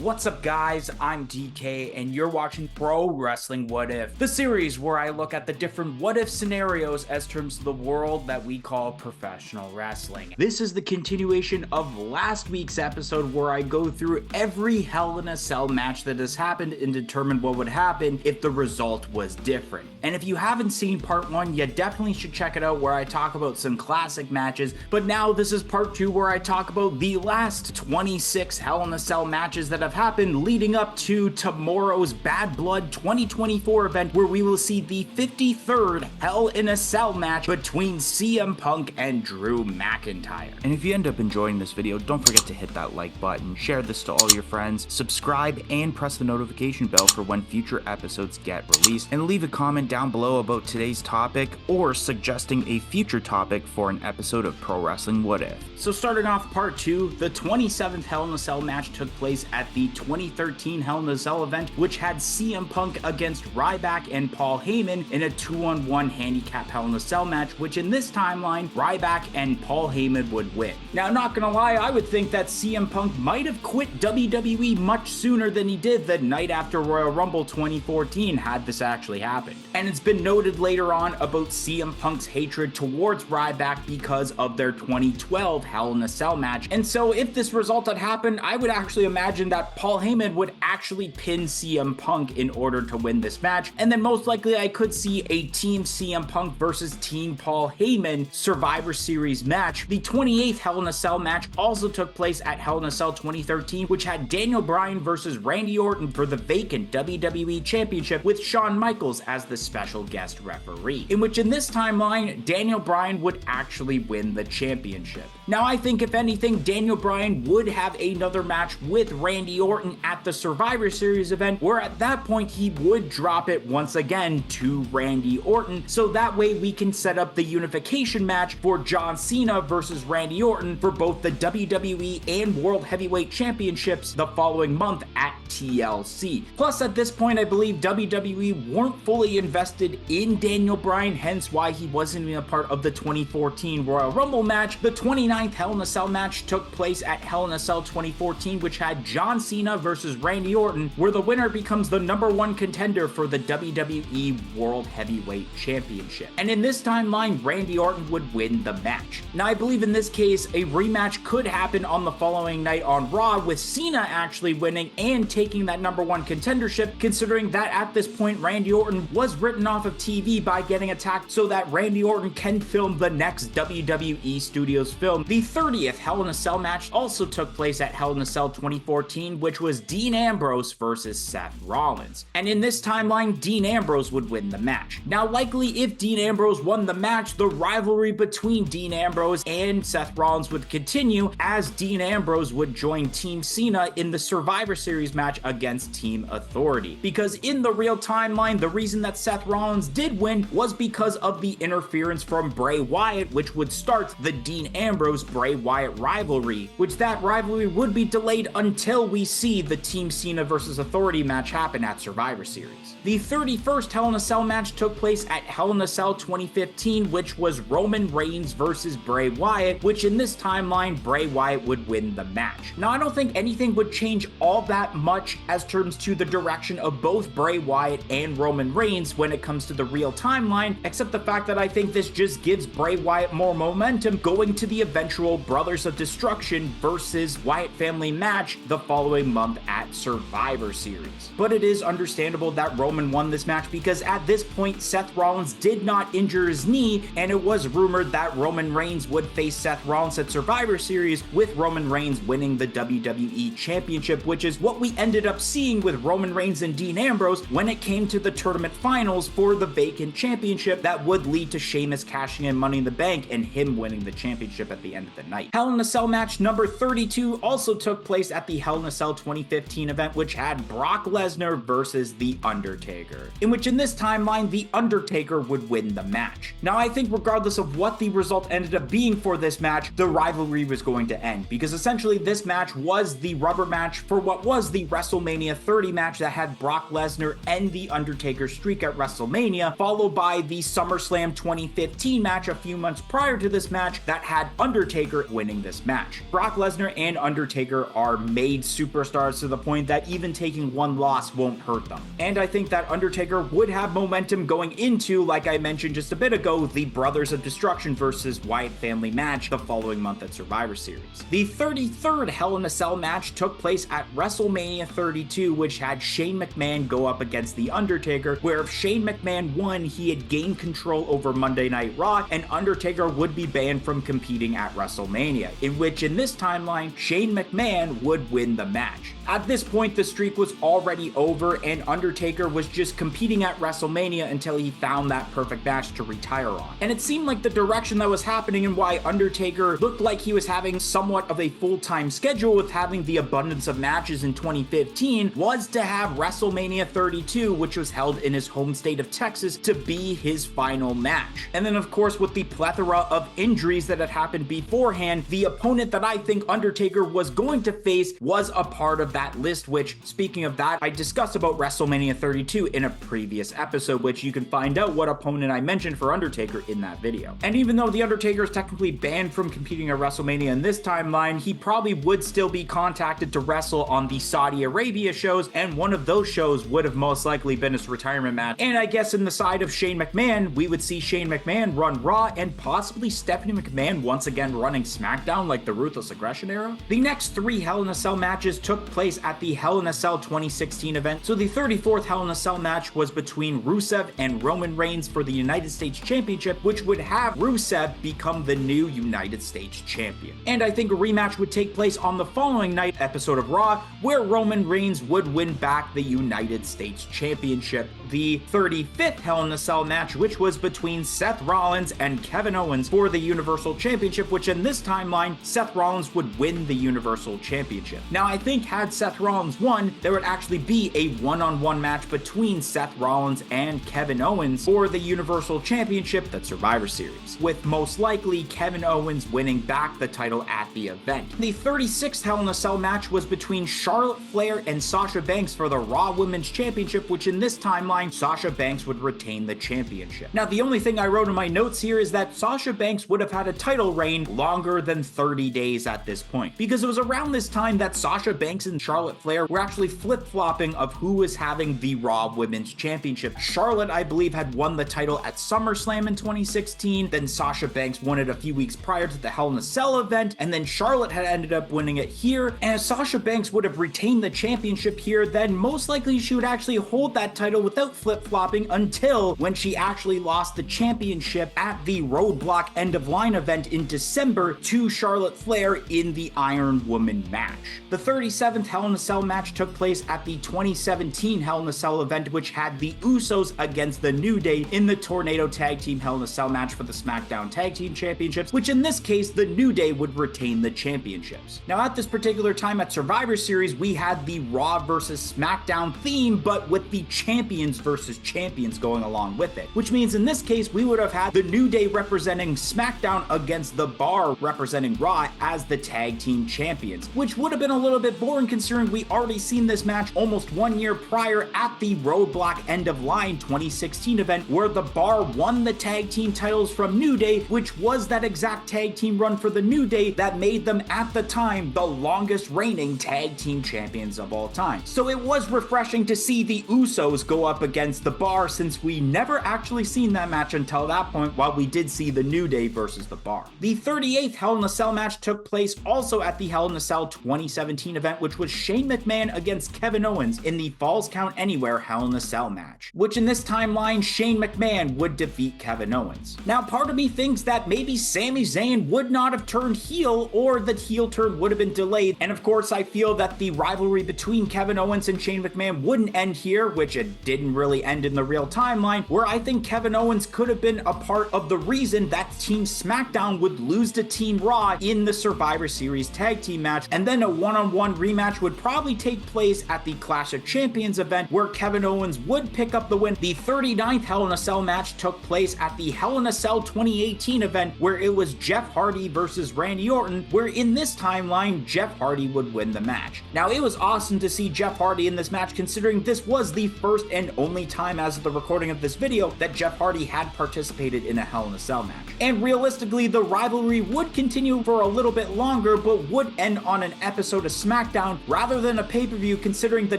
What's up, guys? I'm DK, and you're watching Pro Wrestling What If, the series where I look at the different what if scenarios as terms of the world that we call professional wrestling. This is the continuation of last week's episode where I go through every Hell in a Cell match that has happened and determine what would happen if the result was different. And if you haven't seen part 1, you definitely should check it out where I talk about some classic matches, but now this is part 2 where I talk about the last 26 Hell in a Cell matches that have happened leading up to tomorrow's Bad Blood 2024 event where we will see the 53rd Hell in a Cell match between CM Punk and Drew McIntyre. And if you end up enjoying this video, don't forget to hit that like button, share this to all your friends, subscribe, and press the notification bell for when future episodes get released, and leave a comment down below about today's topic or suggesting a future topic for an episode of Pro Wrestling What If. So starting off part 2, the 27th Hell in a Cell match took place at the 2013 Hell in a Cell event, which had CM Punk against Ryback and Paul Heyman in a 2-on-1 handicap Hell in a Cell match, which in this timeline, Ryback and Paul Heyman would win. Now, not gonna lie, I would think that CM Punk might have quit WWE much sooner than he did the night after Royal Rumble 2014 had this actually happened. And it's been noted later on about CM Punk's hatred towards Ryback because of their 2012 Hell in a Cell match. And so if this result had happened, I would actually imagine that Paul Heyman would actually pin CM Punk in order to win this match, and then most likely I could see a Team CM Punk versus Team Paul Heyman Survivor Series match. The 28th Hell in a Cell match also took place at Hell in a Cell 2013, which had Daniel Bryan versus Randy Orton for the vacant WWE Championship with Shawn Michaels as the special guest referee, in which in this timeline, Daniel Bryan would actually win the championship. Now, I think if anything, Daniel Bryan would have another match with Randy Orton at the Survivor Series event, where at that point he would drop it once again to Randy Orton, so that way we can set up the unification match for John Cena versus Randy Orton for both the WWE and World Heavyweight Championships the following month at TLC. Plus, at this point, I believe WWE weren't fully invested in Daniel Bryan, hence why he wasn't even a part of the 2014 Royal Rumble match. The 29th Hell in a Cell match took place at Hell in a Cell 2014, which had John Cena versus Randy Orton, where the winner becomes the #1 contender for the WWE World Heavyweight Championship. And in this timeline, Randy Orton would win the match. Now, I believe in this case, a rematch could happen on the following night on Raw, with Cena actually winning and taking that #1 contendership, considering that at this point, Randy Orton was written off of TV by getting attacked so that Randy Orton can film the next WWE Studios film. The 30th Hell in a Cell match also took place at Hell in a Cell 2014, which was Dean Ambrose versus Seth Rollins. And in this timeline, Dean Ambrose would win the match. Now, likely if Dean Ambrose won the match, the rivalry between Dean Ambrose and Seth Rollins would continue, as Dean Ambrose would join Team Cena in the Survivor Series match against Team Authority. Because in the real timeline, the reason that Seth Rollins did win was because of the interference from Bray Wyatt, which would start the Dean Ambrose-Bray Wyatt rivalry, which that rivalry would be delayed until we see the Team Cena versus Authority match happen at Survivor Series. The 31st Hell in a Cell match took place at Hell in a Cell 2015, which was Roman Reigns versus Bray Wyatt, which in this timeline, Bray Wyatt would win the match. Now, I don't think anything would change all that much as terms to the direction of both Bray Wyatt and Roman Reigns when it comes to the real timeline, except the fact that I think this just gives Bray Wyatt more momentum going to the eventual Brothers of Destruction versus Wyatt family match the following month at Survivor Series. But it is understandable that Roman won this match because at this point, Seth Rollins did not injure his knee, and it was rumored that Roman Reigns would face Seth Rollins at Survivor Series, with Roman Reigns winning the WWE Championship, which is what we ended up seeing with Roman Reigns and Dean Ambrose when it came to the tournament finals for the vacant championship that would lead to Sheamus cashing in Money in the Bank and him winning the championship at the end of the night. Hell in a Cell match number 32 also took place at the Hell in a Cell 2015 event, which had Brock Lesnar versus The Undertaker, in which in this timeline, The Undertaker would win the match. Now, I think regardless of what the result ended up being for this match, the rivalry was going to end, because essentially this match was the rubber match for what was the WrestleMania 30 match that had Brock Lesnar and The Undertaker streak at WrestleMania, followed by the SummerSlam 2015 match a few months prior to this match that had Undertaker winning this match. Brock Lesnar and Undertaker are made super superstars to the point that even taking one loss won't hurt them. And I think that Undertaker would have momentum going into, like I mentioned just a bit ago, the Brothers of Destruction versus Wyatt family match the following month at Survivor Series. The 33rd Hell in a Cell match took place at WrestleMania 32, which had Shane McMahon go up against The Undertaker, where if Shane McMahon won, he had gained control over Monday Night Raw, and Undertaker would be banned from competing at WrestleMania, in which in this timeline, Shane McMahon would win the match. At this point, the streak was already over, and Undertaker was just competing at WrestleMania until he found that perfect match to retire on. And it seemed like the direction that was happening and why Undertaker looked like he was having somewhat of a full-time schedule with having the abundance of matches in 2015 was to have WrestleMania 32, which was held in his home state of Texas, to be his final match. And then of course, with the plethora of injuries that had happened beforehand, the opponent that I think Undertaker was going to face was a part of that list, which, speaking of that, I discussed about WrestleMania 32 in a previous episode, which you can find out what opponent I mentioned for Undertaker in that video. And even though The Undertaker is technically banned from competing at WrestleMania in this timeline, he probably would still be contacted to wrestle on the Saudi Arabia shows, and one of those shows would have most likely been his retirement match. And I guess in the side of Shane McMahon, we would see Shane McMahon run Raw and possibly Stephanie McMahon once again running SmackDown like the Ruthless Aggression era. The next 3 Hell in a Cell matches took place at the Hell in a Cell 2016 event. So the 34th Hell in a Cell match was between Rusev and Roman Reigns for the United States Championship, which would have Rusev become the new United States Champion. And I think a rematch would take place on the following night episode of Raw, where Roman Reigns would win back the United States Championship. The 35th Hell in a Cell match, which was between Seth Rollins and Kevin Owens for the Universal Championship, which in this timeline, Seth Rollins would win the Universal Championship. Now, I think had Seth Rollins won, there would actually be a one-on-one match between Seth Rollins and Kevin Owens for the Universal Championship at Survivor Series, with most likely Kevin Owens winning back the title at the event. The 36th Hell in a Cell match was between Charlotte Flair and Sasha Banks for the Raw Women's Championship, which in this timeline, Sasha Banks would retain the championship. Now, the only thing I wrote in my notes here is that Sasha Banks would have had a title reign longer than 30 days at this point, because it was around this time that Sasha Banks and Charlotte Flair were actually flip-flopping of who was having the Raw Women's Championship. Charlotte, I believe, had won the title at SummerSlam in 2016, then Sasha Banks won it a few weeks prior to the Hell in a Cell event, and then Charlotte had ended up winning it here, and if Sasha Banks would have retained the championship here, then most likely she would actually hold that title without flip-flopping until when she actually lost the championship at the Roadblock End of Line event in December to Charlotte Flair in the Iron Woman match. The 37th Hell in a Cell match took place at the 2017 Hell in a Cell event, which had the Usos against the New Day in the Tornado Tag Team Hell in a Cell match for the SmackDown Tag Team Championships, which in this case, the New Day would retain the championships. Now, at this particular time at Survivor Series, we had the Raw versus SmackDown theme, but with the champions versus champions going along with it, which means in this case, we would have had the New Day representing SmackDown against the Bar representing Raw as the tag team champions, which would have been a little bit boring considering we already seen this match almost 1 year prior at the Roadblock End of Line 2016 event, where the Bar won the tag team titles from New Day, which was that exact tag team run for the New Day that made them at the time the longest reigning tag team champions of all time. So it was refreshing to see the Usos go up against the Bar, since we never actually seen that match until that point, while we did see the New Day versus the Bar. The 38th Hell in a Cell match took place also at the Hell in a Cell 2017 event, which was Shane McMahon against Kevin Owens in the Falls Count Anywhere Hell in a Cell match, which in this timeline, Shane McMahon would defeat Kevin Owens. Now, part of me thinks that maybe Sami Zayn would not have turned heel, or the heel turn would have been delayed, and of course, I feel that the rivalry between Kevin Owens and Shane McMahon wouldn't end here, which it didn't really end in the real timeline, where I think Kevin Owens could have been a part of the reason that Team SmackDown would lose to Team Raw in the Survivor Series tag team match, and then a one-on-one rematch would probably take place at the Clash of Champions event, where Kevin Owens would pick up the win. The 39th Hell in a Cell match took place at the Hell in a Cell 2018 event, where it was Jeff Hardy versus Randy Orton, where in this timeline, Jeff Hardy would win the match. Now, it was awesome to see Jeff Hardy in this match, considering this was the first and only time as of the recording of this video that Jeff Hardy had participated in a Hell in a Cell match. And realistically, the rivalry would continue for a little bit longer, but would end on an episode of SmackDown SmackDown rather than a pay-per-view, considering the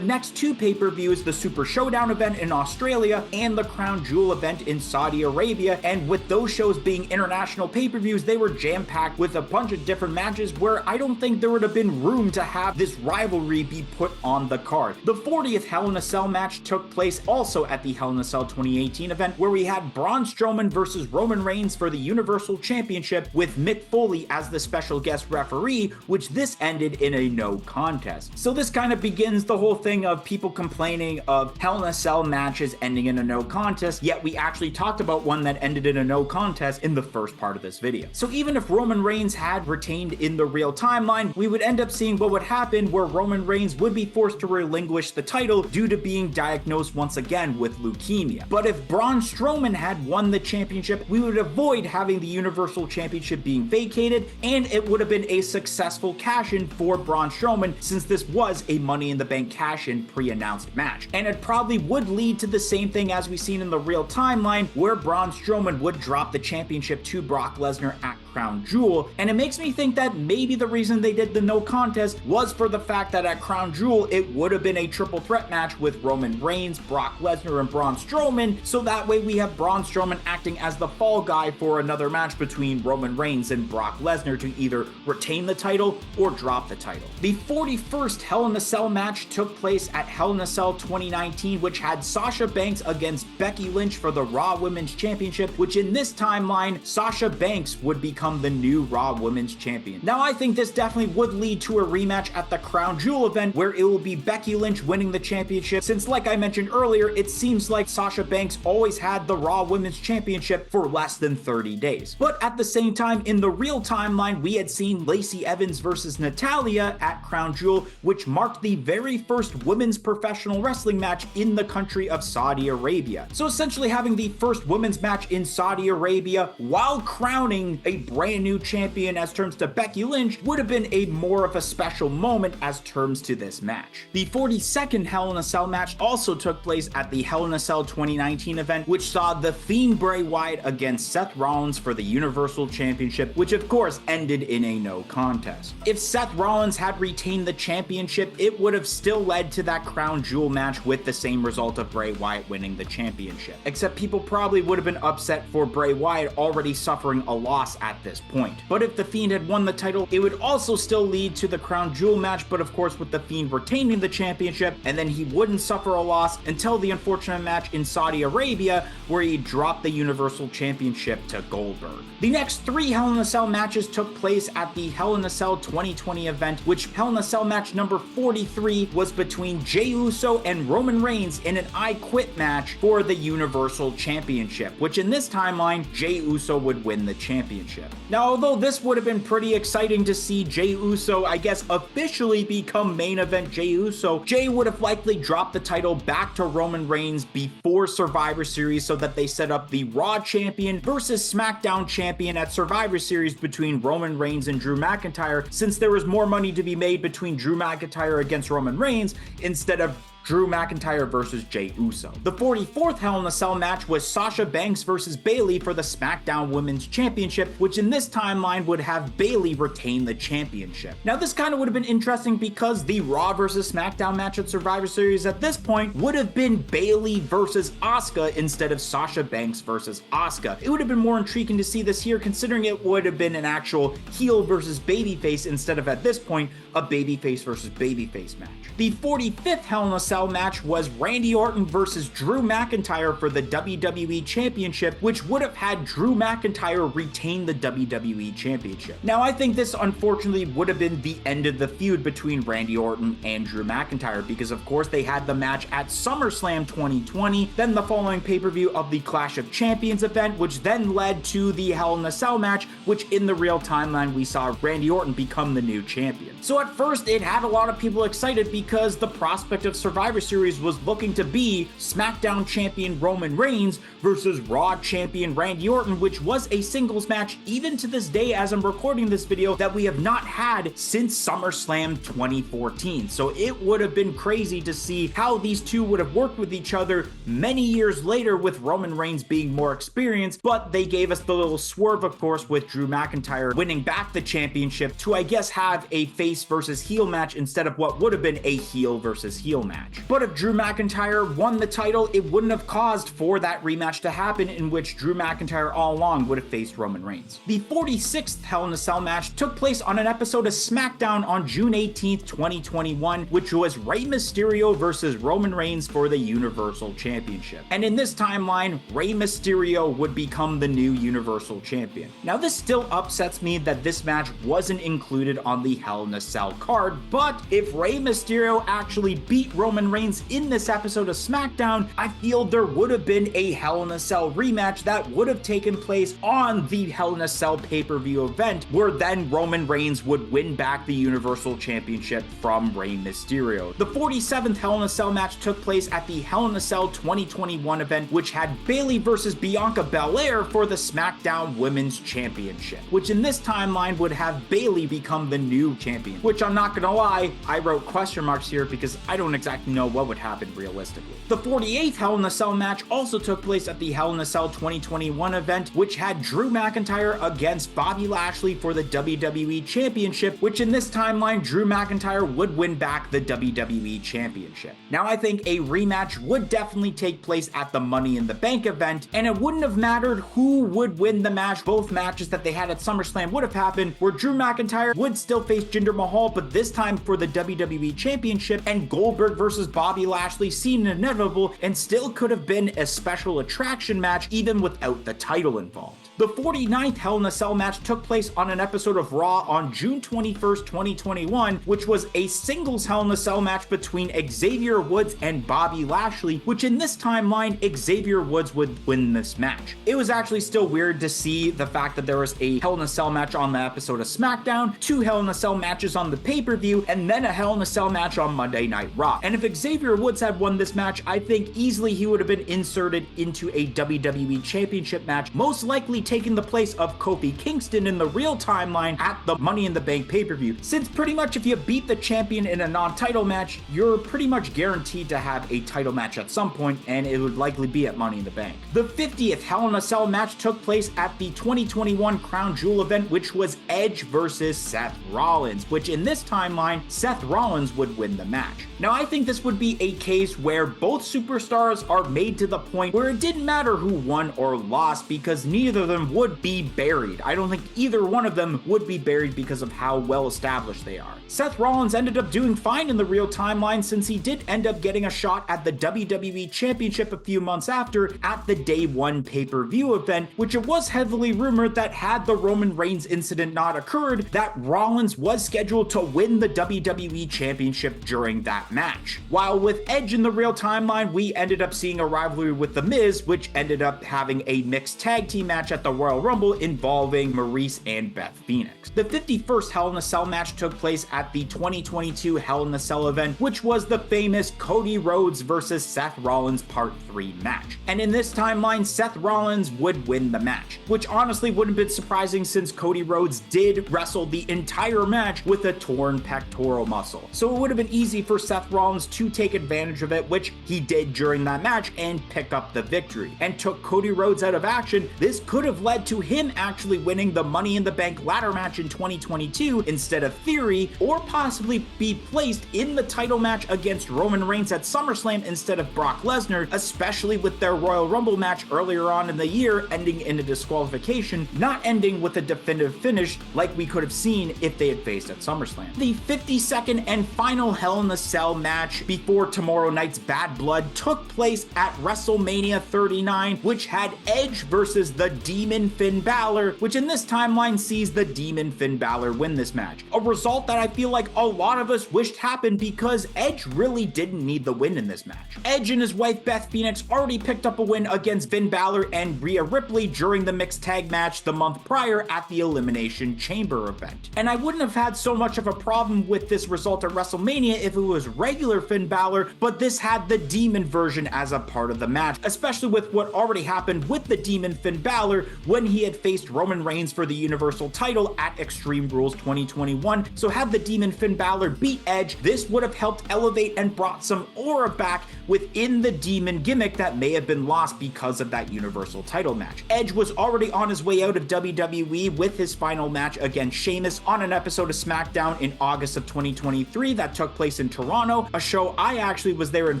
next two pay-per-views, the Super Showdown event in Australia and the Crown Jewel event in Saudi Arabia, and with those shows being international pay-per-views, they were jam-packed with a bunch of different matches where I don't think there would have been room to have this rivalry be put on the card. The 40th Hell in a Cell match took place also at the Hell in a Cell 2018 event, where we had Braun Strowman versus Roman Reigns for the Universal Championship with Mick Foley as the special guest referee, which this ended in a no contest. So this kind of begins the whole thing of people complaining of Hell in a Cell matches ending in a no contest, yet we actually talked about one that ended in a no contest in the first part of this video. So even if Roman Reigns had retained in the real timeline, we would end up seeing what would happen, where Roman Reigns would be forced to relinquish the title due to being diagnosed once again with leukemia. But if Braun Strowman had won the championship, we would avoid having the Universal Championship being vacated, and it would have been a successful cash-in for Braun Strowman, since this was a Money in the Bank cash-in pre-announced match. And it probably would lead to the same thing as we've seen in the real timeline, where Braun Strowman would drop the championship to Brock Lesnar at Crown Jewel, and it makes me think that maybe the reason they did the no contest was for the fact that at Crown Jewel it would have been a triple threat match with Roman Reigns, Brock Lesnar, and Braun Strowman, so that way we have Braun Strowman acting as the fall guy for another match between Roman Reigns and Brock Lesnar to either retain the title or drop the title. The 41st Hell in a Cell match took place at Hell in a Cell 2019, which had Sasha Banks against Becky Lynch for the Raw Women's Championship, which in this timeline, Sasha Banks would become the new Raw Women's Champion. Now, I think this definitely would lead to a rematch at the Crown Jewel event, where it will be Becky Lynch winning the championship, since like I mentioned earlier, it seems like Sasha Banks always had the Raw Women's Championship for less than 30 days. But at the same time, in the real timeline, we had seen Lacey Evans versus Natalya at Crown Jewel, which marked the very first women's professional wrestling match in the country of Saudi Arabia. So essentially having the first women's match in Saudi Arabia while crowning a brand new champion as terms to Becky Lynch would have been a more of a special moment as terms to this match. The 42nd Hell in a Cell match also took place at the Hell in a Cell 2019 event, which saw The Fiend Bray Wyatt against Seth Rollins for the Universal Championship, which of course ended in a no contest. If Seth Rollins had retained the championship, it would have still led to that Crown Jewel match with the same result of Bray Wyatt winning the championship. Except people probably would have been upset for Bray Wyatt already suffering a loss at this point. But if The Fiend had won the title, it would also still lead to the Crown Jewel match, but of course with The Fiend retaining the championship, and then he wouldn't suffer a loss until the unfortunate match in Saudi Arabia, where he dropped the Universal Championship to Goldberg. The next three Hell in a Cell matches took place at the Hell in a Cell 2020 event, which Hell in a Cell match number 43 was between Jey Uso and Roman Reigns in an I Quit match for the Universal Championship, which in this timeline, Jey Uso would win the championship. Now, although this would have been pretty exciting to see Jey Uso, I guess, officially become main event Jey Uso, Jey would have likely dropped the title back to Roman Reigns before Survivor Series so that they set up the Raw Champion versus SmackDown Champion at Survivor Series between Roman Reigns and Drew McIntyre, since there was more money to be made between Drew McIntyre against Roman Reigns instead of Drew McIntyre versus Jey Uso. The 44th Hell in a Cell match was Sasha Banks versus Bayley for the SmackDown Women's Championship, which in this timeline would have Bayley retain the championship. Now, this kind of would have been interesting because the Raw versus SmackDown match at Survivor Series at this point would have been Bayley versus Asuka instead of Sasha Banks versus Asuka. It would have been more intriguing to see this here, considering it would have been an actual heel versus babyface instead of, at this point, a babyface versus babyface match. The 45th Hell in a Cell match was Randy Orton versus Drew McIntyre for the WWE Championship, which would have had Drew McIntyre retain the WWE Championship. Now, I think this unfortunately would have been the end of the feud between Randy Orton and Drew McIntyre, because of course they had the match at SummerSlam 2020, then the following pay-per-view of the Clash of Champions event, which then led to the Hell in a Cell match, which in the real timeline we saw Randy Orton become the new champion. So at first it had a lot of people excited because the prospect of Survivor Survivor Series was looking to be SmackDown champion Roman Reigns versus Raw champion Randy Orton, which was a singles match even to this day as I'm recording this video that we have not had since SummerSlam 2014. So it would have been crazy to see how these two would have worked with each other many years later with Roman Reigns being more experienced, but they gave us the little swerve, of course, with Drew McIntyre winning back the championship to, I guess, have a face versus heel match instead of what would have been a heel versus heel match. But if Drew McIntyre won the title, it wouldn't have caused for that rematch to happen in which Drew McIntyre all along would have faced Roman Reigns. The 46th Hell in a Cell match took place on an episode of SmackDown on June 18th, 2021, which was Rey Mysterio versus Roman Reigns for the Universal Championship. And in this timeline, Rey Mysterio would become the new Universal Champion. Now, this still upsets me that this match wasn't included on the Hell in a Cell card, but if Rey Mysterio actually beat Roman Reigns in this episode of SmackDown, I feel there would have been a Hell in a Cell rematch that would have taken place on the Hell in a Cell pay-per-view event, where then Roman Reigns would win back the Universal Championship from Rey Mysterio. The 47th Hell in a Cell match took place at the Hell in a Cell 2021 event, which had Bayley versus Bianca Belair for the SmackDown Women's Championship, which in this timeline would have Bayley become the new champion, which I'm not gonna lie, I wrote question marks here because I don't exactly know what would happen realistically. The 48th Hell in a Cell match also took place at the Hell in a Cell 2021 event, which had Drew McIntyre against Bobby Lashley for the WWE Championship, which in this timeline, Drew McIntyre would win back the WWE Championship. Now, I think a rematch would definitely take place at the Money in the Bank event, and it wouldn't have mattered who would win the match. Both matches that they had at SummerSlam would have happened, where Drew McIntyre would still face Jinder Mahal, but this time for the WWE Championship, and Goldberg versus Bobby Lashley seemed inevitable and still could have been a special attraction match even without the title involved. The 49th Hell in a Cell match took place on an episode of Raw on June 21st, 2021, which was a singles Hell in a Cell match between Xavier Woods and Bobby Lashley, which in this timeline, Xavier Woods would win this match. It was actually still weird to see the fact that there was a Hell in a Cell match on the episode of SmackDown, 2 Hell in a Cell matches on the pay-per-view, and then a Hell in a Cell match on Monday Night Raw. And if Xavier Woods had won this match, I think easily he would have been inserted into a WWE Championship match, most likely taking the place of Kofi Kingston in the real timeline at the Money in the Bank pay-per-view, since pretty much if you beat the champion in a non-title match, you're pretty much guaranteed to have a title match at some point, and it would likely be at Money in the Bank. The 50th Hell in a Cell match took place at the 2021 Crown Jewel event, which was Edge versus Seth Rollins, which in this timeline, Seth Rollins would win the match. Now, I think this would be a case where both superstars are made to the point where it didn't matter who won or lost because neither of them would be buried. I don't think either one of them would be buried because of how well established they are. Seth Rollins ended up doing fine in the real timeline since he did end up getting a shot at the WWE Championship a few months after at the Day 1 pay-per-view event, which it was heavily rumored that had the Roman Reigns incident not occurred, that Rollins was scheduled to win the WWE Championship during that match. While with Edge in the real timeline, we ended up seeing a rivalry with The Miz, which ended up having a mixed tag team match at the Royal Rumble involving Maurice and Beth Phoenix. The 51st Hell in a Cell match took place at the 2022 Hell in a Cell event, which was the famous Cody Rhodes versus Seth Rollins Part 3 match. And in this timeline, Seth Rollins would win the match, which honestly wouldn't have been surprising since Cody Rhodes did wrestle the entire match with a torn pectoral muscle. So it would have been easy for Seth Rollins to take advantage of it, which he did during that match and pick up the victory. And took Cody Rhodes out of action, this could have led to him actually winning the Money in the Bank ladder match in 2022 instead of Theory, or possibly be placed in the title match against Roman Reigns at SummerSlam instead of Brock Lesnar, especially with their Royal Rumble match earlier on in the year ending in a disqualification, not ending with a definitive finish like we could have seen if they had faced at SummerSlam. The 52nd and final Hell in a Cell match before tomorrow night's Bad Blood took place at WrestleMania 39, which had Edge versus the Demon Finn Balor, which in this timeline sees the Demon Finn Balor win this match. A result that I feel like a lot of us wished happened because Edge really didn't need the win in this match. Edge and his wife Beth Phoenix already picked up a win against Finn Balor and Rhea Ripley during the mixed tag match the month prior at the Elimination Chamber event. And I wouldn't have had so much of a problem with this result at WrestleMania if it was regular Finn Balor, but this had the Demon version as a part of the match, especially with what already happened with the Demon Finn Balor when he had faced Roman Reigns for the Universal title at Extreme Rules 2021. So had the Demon Finn Balor beat Edge, this would have helped elevate and brought some aura back within the Demon gimmick that may have been lost because of that Universal title match. Edge was already on his way out of WWE with his final match against Sheamus on an episode of SmackDown in August of 2023 that took place in Toronto, a show I actually was there in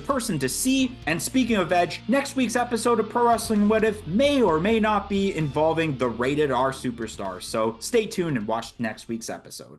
person to see. And speaking of Edge, next week's episode of Pro Wrestling What If may or may not be involving the rated R superstar, so stay tuned and watch next week's episode.